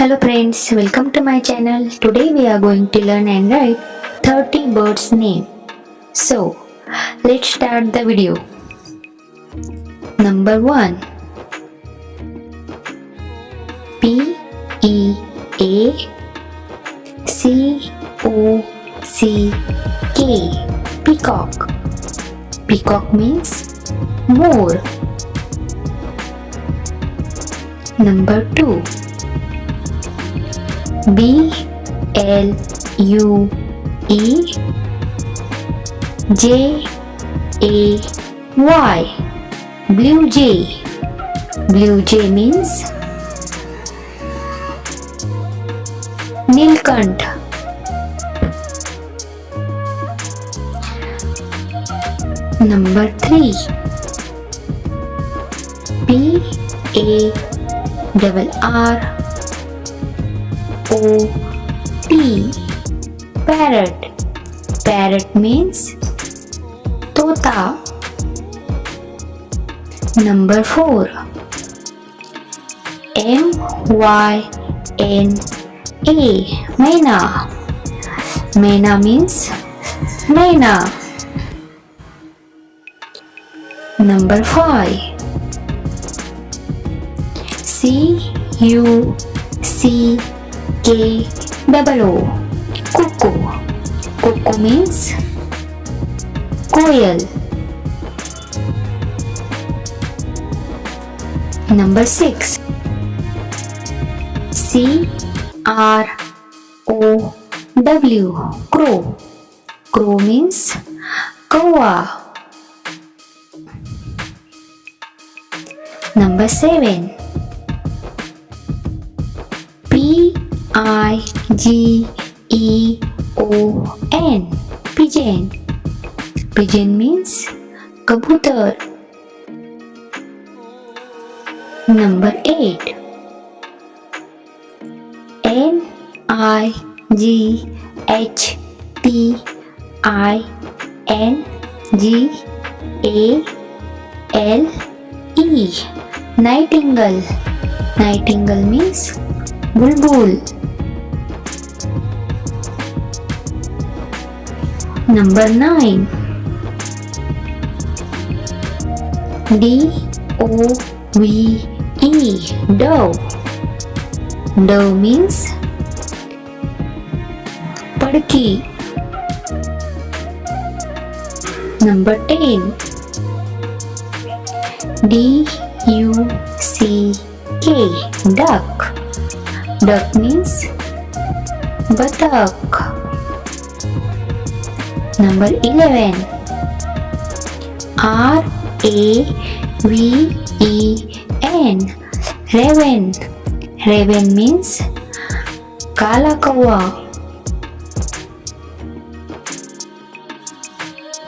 Hello friends, welcome to my channel. Today we are going to learn and write 30 birds name. So, let's start the video. Number 1. P-E-A-C-O-C-K. Peacock. Peacock means more. Number 2. B-L-U-E-J-A-Y. Blue jay. Blue jay means Nilkant. Number 3. P-A-R-R-O-T. Parrot. Parrot means Tota. Number 4. M-Y-N-A. Myna. Myna means Myna. Number 5. C-U-C-K-O-O. Cuckoo. Cuckoo means Koyal. Number 6. C-R-O-W. Crow. Crow means Kawa. Number 7. P-I-G-E-O-N. Pigeon. Pigeon means Kabutar. Number 8. N-I-G-H-T-I-N-G-A-L-E. Nightingale. Nightingale means Bulbul. Number 9. D-O-V-E. Dove. Dove means Padki. Number 10. D-U-C-K. Duck. Duck means Batak. Number 11. R-A-V-E-N. Raven. Raven means Kala Kawa.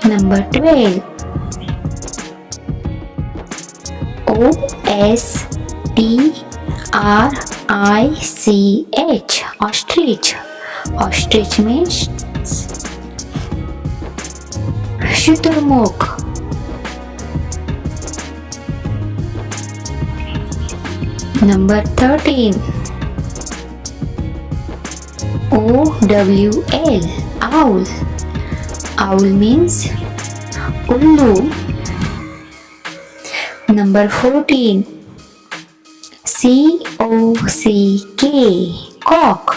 Number 12. O-S-T-R-I-C-H. Ostrich. Ostrich means Shuturmukh. Number 13. O-W-L. Owl. Owl means Ullu. Number 14. C-O-C-K. Cock.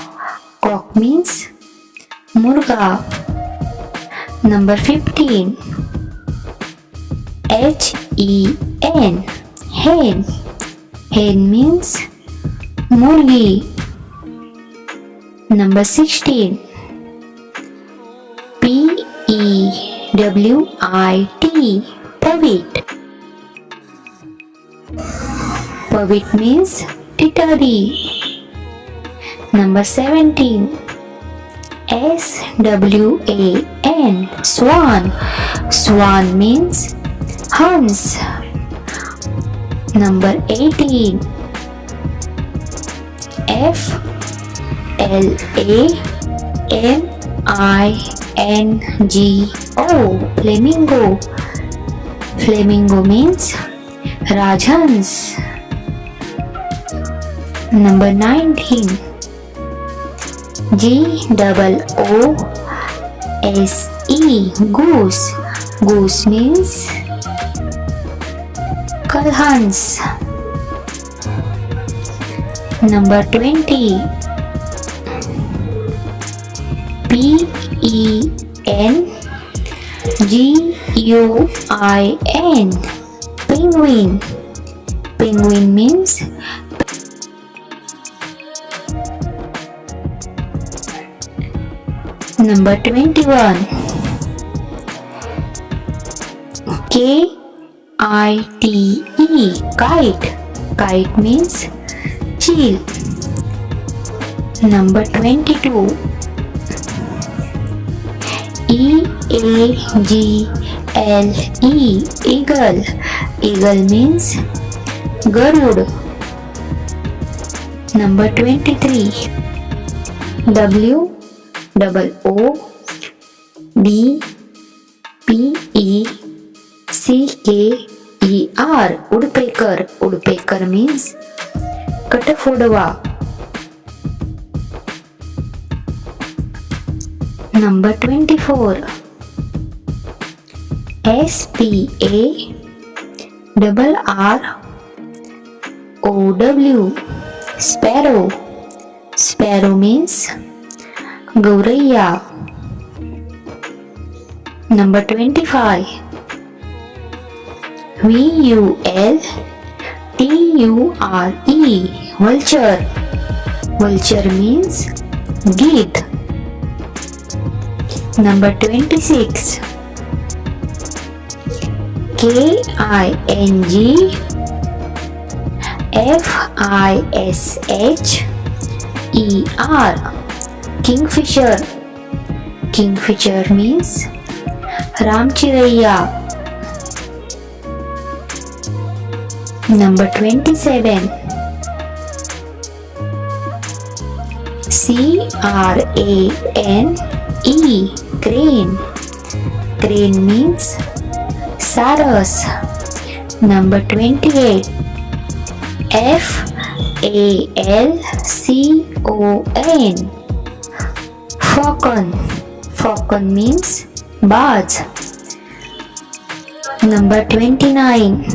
Cock means Murga. Number 15. H-E-N. Hen. Hen means Murgi. Number 16. P-E-W-I-T. Pavit. Pavit means Titari. Number 17. S-W-A-N. Swan. Swan means Hans. Number 18. F-L-A-M-I-N-G-O. Flamingo. Flamingo means Rajhans. Number 19. Goose. Goose. Goose means kalhans. Number 20. Penguin. Penguin. Penguin means Number 21. Kite. Kite means chill. Number 22. Eagle. Eagle means Garud. Number 23. Woodpecker. Woodpecker means Katafodava. Number 24. Sparrow. Sparrow means Gauraiya. Number 25. Vulture. Vulture means Geet. Number 26. Kingfisher. Kingfisher means Ramchiraiya. Number 27. Crane. Crane means Saras. Number 28. Falcon. Falcon means Baz. Number 29.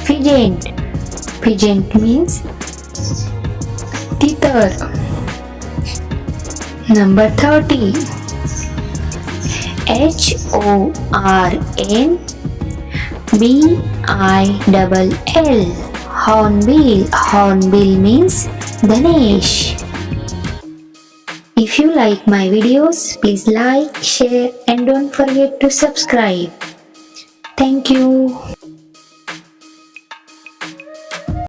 Pheasant. Pheasant means Titar. Number 30. Hornbill. Hornbill means Ganesh. If you like my videos, please like, share and don't forget to subscribe. Thank you.